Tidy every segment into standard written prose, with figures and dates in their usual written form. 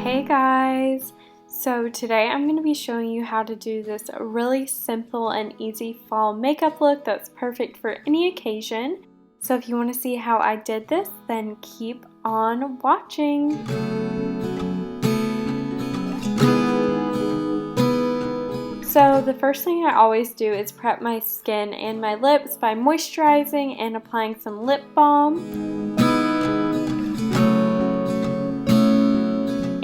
Hey guys! So today I'm going to be showing you how to do this really simple and easy fall makeup look that's perfect for any occasion. So if you want to see how I did this, then keep on watching. So the first thing I always do is prep my skin and my lips by moisturizing and applying some lip balm.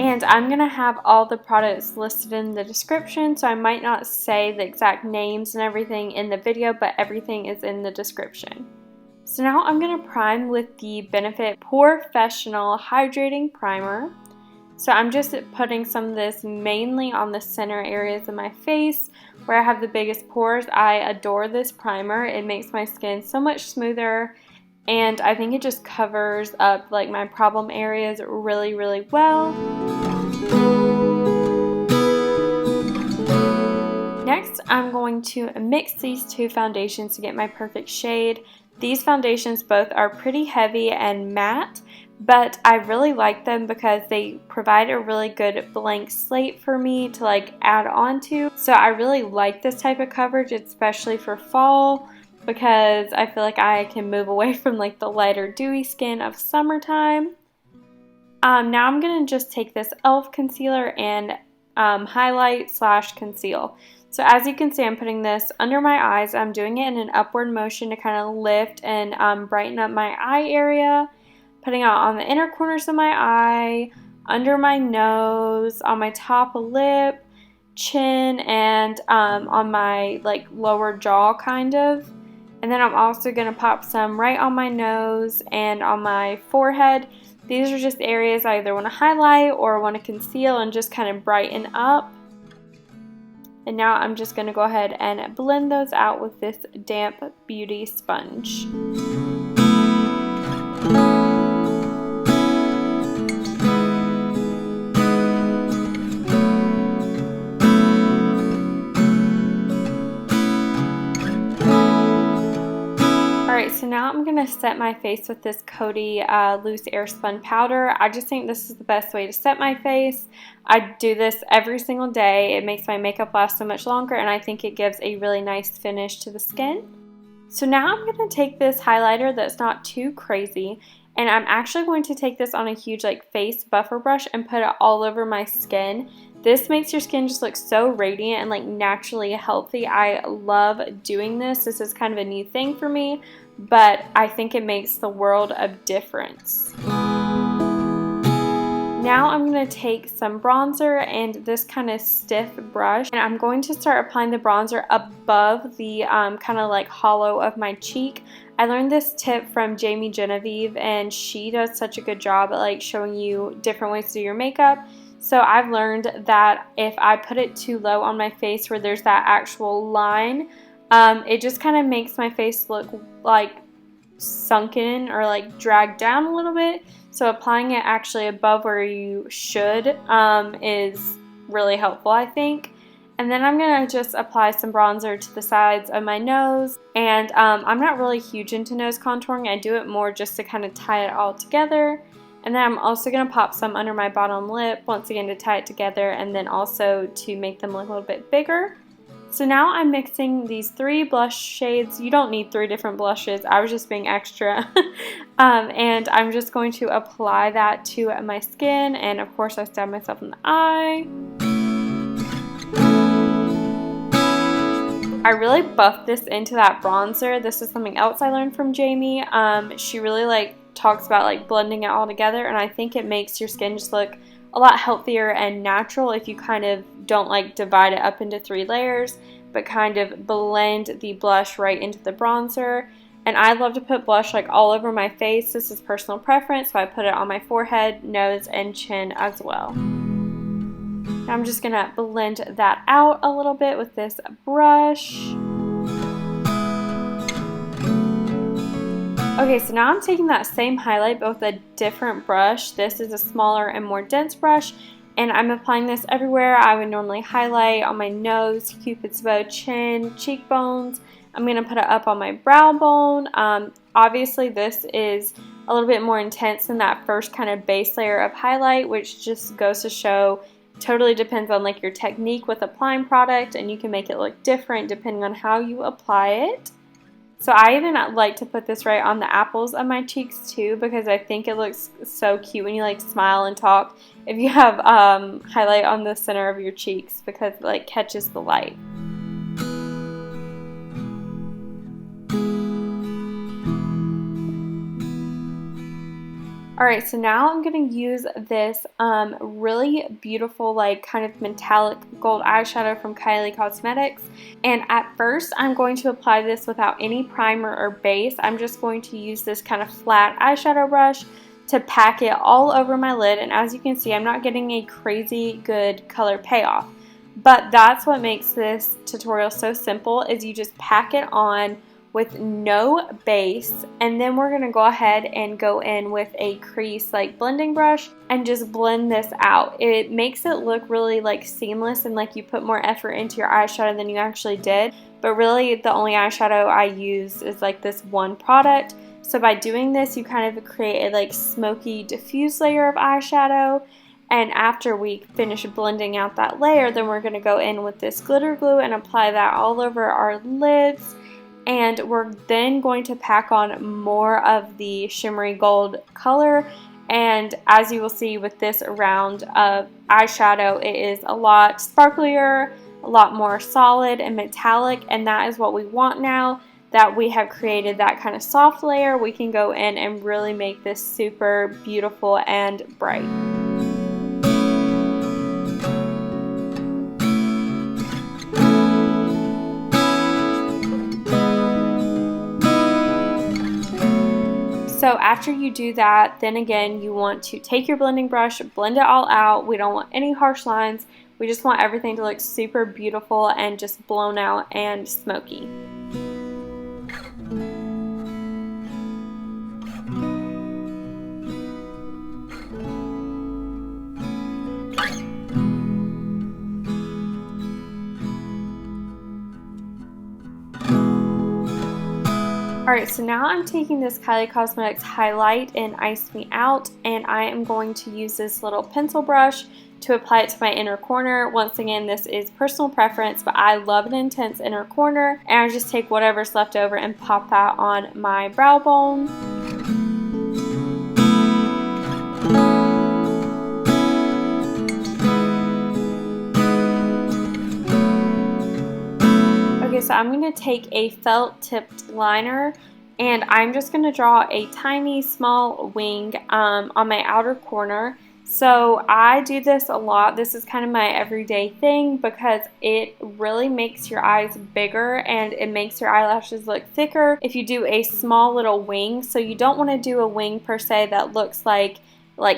And I'm going to have all the products listed in the description, so I might not say the exact names and everything in the video, but everything is in the description. So now I'm going to prime with the Benefit POREfessional Hydrating Primer. So I'm just putting some of this mainly on the center areas of my face where I have the biggest pores. I adore this primer. It makes my skin so much smoother, and I think it just covers up like my problem areas really well. Next, I'm going to mix these two foundations to get my perfect shade. These foundations both are pretty heavy and matte, but I really like them because they provide a really good blank slate for me to like add on to. So I really like this type of coverage, especially for fall, because I feel like I can move away from like the lighter dewy skin of summertime. Now I'm going to just take this e.l.f. concealer and highlight / conceal. So as you can see, I'm putting this under my eyes. I'm doing it in an upward motion to kind of lift and brighten up my eye area. Putting it on the inner corners of my eye, under my nose, on my top lip, chin, and on my like lower jaw kind of. And then I'm also going to pop some right on my nose and on my forehead. These are just areas I either want to highlight or want to conceal and just kind of brighten up. And now I'm just going to go ahead and blend those out with this damp beauty sponge. Alright, so now I'm going to set my face with this Coty loose Airspun powder. I just think this is the best way to set my face. I do this every single day. It makes my makeup last so much longer, and I think it gives a really nice finish to the skin. So now I'm going to take this highlighter that's not too crazy, and I'm actually going to take this on a huge like face buffer brush and put it all over my skin. This makes your skin just look so radiant and like naturally healthy. I love doing this. This is kind of a new thing for me, but I think it makes the world of difference. Now I'm going to take some bronzer and this kind of stiff brush, and I'm going to start applying the bronzer above the kind of like hollow of my cheek. I learned this tip from Jamie Genevieve, and she does such a good job at like showing you different ways to do your makeup. So I've learned that if I put it too low on my face where there's that actual line, it just kind of makes my face look like sunken or like dragged down a little bit. So applying it actually above where you should is really helpful, I think. And then I'm going to just apply some bronzer to the sides of my nose. And I'm not really huge into nose contouring. I do it more just to kind of tie it all together. And then I'm also going to pop some under my bottom lip, once again to tie it together, and then also to make them look a little bit bigger. So now I'm mixing these 3 blush shades. You don't need 3 different blushes. I was just being extra. And I'm just going to apply that to my skin, and of course I stab myself in the eye. I really buffed this into that bronzer. This is something else I learned from Jamie. She really like talks about like blending it all together, and I think it makes your skin just look a lot healthier and natural if you kind of don't like divide it up into 3 layers, but kind of blend the blush right into the bronzer. And I love to put blush like all over my face. This is personal preference, so I put it on my forehead, nose, and chin as well. Now I'm just gonna blend that out a little bit with this brush. Okay, so now I'm taking that same highlight but with a different brush. This is a smaller and more dense brush, and I'm applying this everywhere I would normally highlight: on my nose, cupid's bow, chin, cheekbones. I'm going to put it up on my brow bone. Obviously this is a little bit more intense than that first kind of base layer of highlight, which just goes to show totally depends on like your technique with applying product, and you can make it look different depending on how you apply it. So I even like to put this right on the apples of my cheeks too, because I think it looks so cute when you like smile and talk if you have highlight on the center of your cheeks, because it like catches the light. Alright, so now I'm going to use this really beautiful like kind of metallic gold eyeshadow from Kylie Cosmetics, and at first I'm going to apply this without any primer or base. I'm just going to use this kind of flat eyeshadow brush to pack it all over my lid, and as you can see I'm not getting a crazy good color payoff, but that's what makes this tutorial so simple, is you just pack it on with no base, and then we're going to go ahead and go in with a crease like blending brush and just blend this out. It makes it look really like seamless and like you put more effort into your eyeshadow than you actually did, but really the only eyeshadow I use is like this one product. So by doing this you kind of create a like smoky diffuse layer of eyeshadow, and after we finish blending out that layer, then we're going to go in with this glitter glue and apply that all over our lids. And we're then going to pack on more of the shimmery gold color, and as you will see with this round of eyeshadow, it is a lot sparklier, a lot more solid and metallic, and that is what we want now that we have created that kind of soft layer. We can go in and really make this super beautiful and bright. So after you do that, then again you want to take your blending brush, blend it all out. We don't want any harsh lines. We just want everything to look super beautiful and just blown out and smoky. Alright, so now I'm taking this Kylie Cosmetics highlight in Ice Me Out, and I am going to use this little pencil brush to apply it to my inner corner. Once again, this is personal preference, but I love an intense inner corner, and I just take whatever's left over and pop that on my brow bone. Okay, so I'm going to take a felt tipped liner, and I'm just going to draw a tiny small wing on my outer corner. So I do this a lot. This is kind of my everyday thing because it really makes your eyes bigger and it makes your eyelashes look thicker if you do a small little wing. So you don't want to do a wing per se that looks like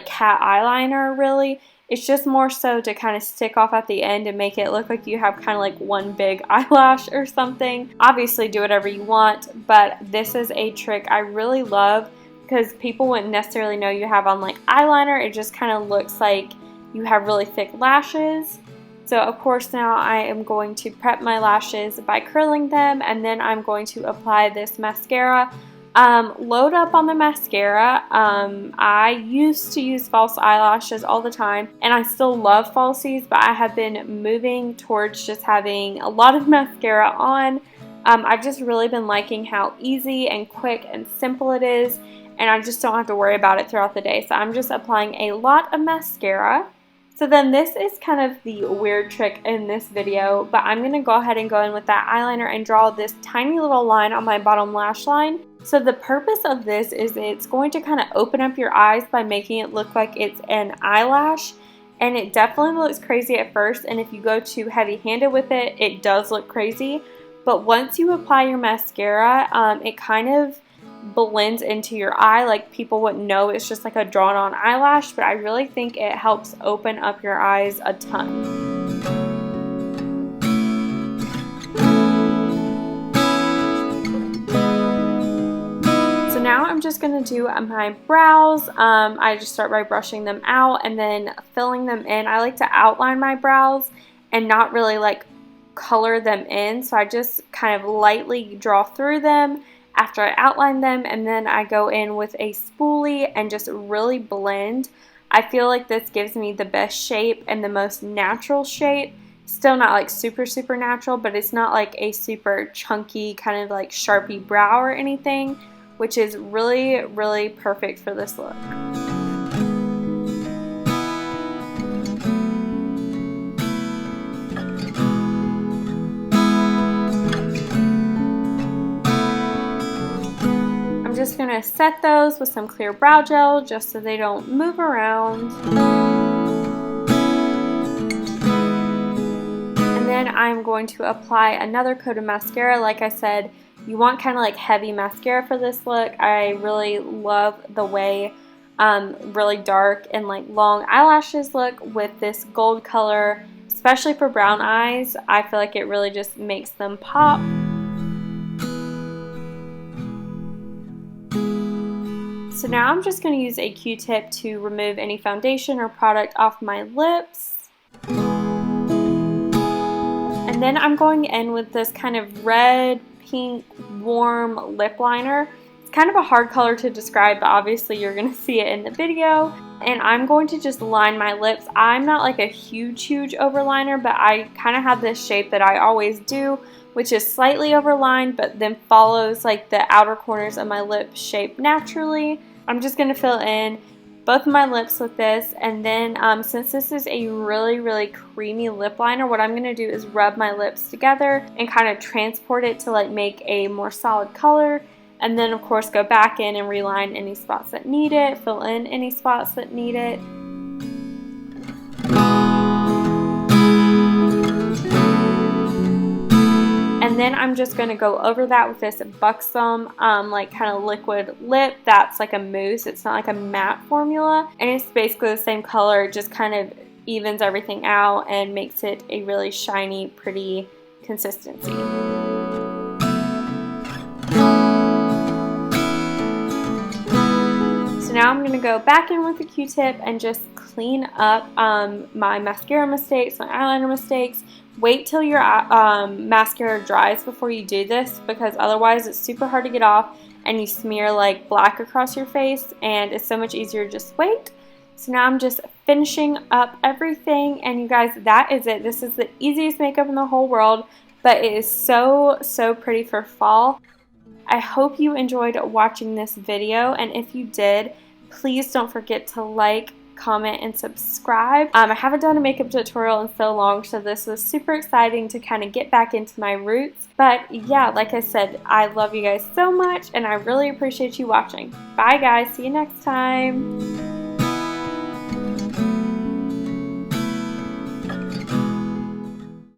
cat eyeliner really. It's just more so to kind of stick off at the end and make it look like you have kind of like one big eyelash or something. Obviously do whatever you want, but this is a trick I really love because people wouldn't necessarily know you have on like eyeliner. It just kind of looks like you have really thick lashes. So of course now I am going to prep my lashes by curling them, and then I'm going to apply this mascara. Load up on the mascara. I used to use false eyelashes all the time, and I still love falsies, but I have been moving towards just having a lot of mascara on. I've just really been liking how easy and quick and simple it is, and I just don't have to worry about it throughout the day. So I'm just applying a lot of mascara. So then this is kind of the weird trick in this video, but I'm going to go ahead and go in with that eyeliner and draw this tiny little line on my bottom lash line. So the purpose of this is it's going to kind of open up your eyes by making it look like it's an eyelash, and it definitely looks crazy at first, and if you go too heavy-handed with it, it does look crazy. But once you apply your mascara, it kind of blends into your eye. Like people wouldn't know it's just like a drawn on eyelash, but I really think it helps open up your eyes a ton. So now I'm just going to do my brows. I just start by brushing them out and then filling them in. I like to outline my brows and not really like color them in, so I just kind of lightly draw through them after I outline them, and then I go in with a spoolie and just really blend. I feel like this gives me the best shape and the most natural shape. Still not like super natural, but it's not like a super chunky kind of like Sharpie brow or anything, which is really perfect for this look. I'm just going to set those with some clear brow gel just so they don't move around. And then I'm going to apply another coat of mascara. Like I said, you want kind of like heavy mascara for this look. I really love the way really dark and like long eyelashes look with this gold color, especially for brown eyes. I feel like it really just makes them pop. So now I'm just going to use a Q-tip to remove any foundation or product off my lips. And then I'm going in with this kind of red, pink, warm lip liner. It's kind of a hard color to describe, but obviously you're going to see it in the video. And I'm going to just line my lips. I'm not like a huge overliner, but I kind of have this shape that I always do, which is slightly overlined, but then follows like the outer corners of my lip shape naturally. I'm just going to fill in both of my lips with this, and then since this is a really creamy lip liner, what I'm going to do is rub my lips together and kind of transport it to like make a more solid color, and then of course go back in and reline any spots that need it, fill in any spots that need it. And then I'm just going to go over that with this Buxom like kind of liquid lip that's like a mousse. It's not like a matte formula, and it's basically the same color, just kind of evens everything out and makes it a really shiny, pretty consistency. So now I'm going to go back in with the Q-tip and just clean up my mascara mistakes, my eyeliner mistakes. Wait till your mascara dries before you do this, because otherwise it's super hard to get off and you smear like black across your face, and it's so much easier to just wait. So now I'm just finishing up everything, and you guys, that is it. This is the easiest makeup in the whole world, but it is so pretty for fall. I hope you enjoyed watching this video, and if you did, please don't forget to like, comment, and subscribe. I haven't done a makeup tutorial in so long, so this was super exciting to kind of get back into my roots. But yeah, like I said, I love you guys so much, and I really appreciate you watching. Bye guys, see you next time.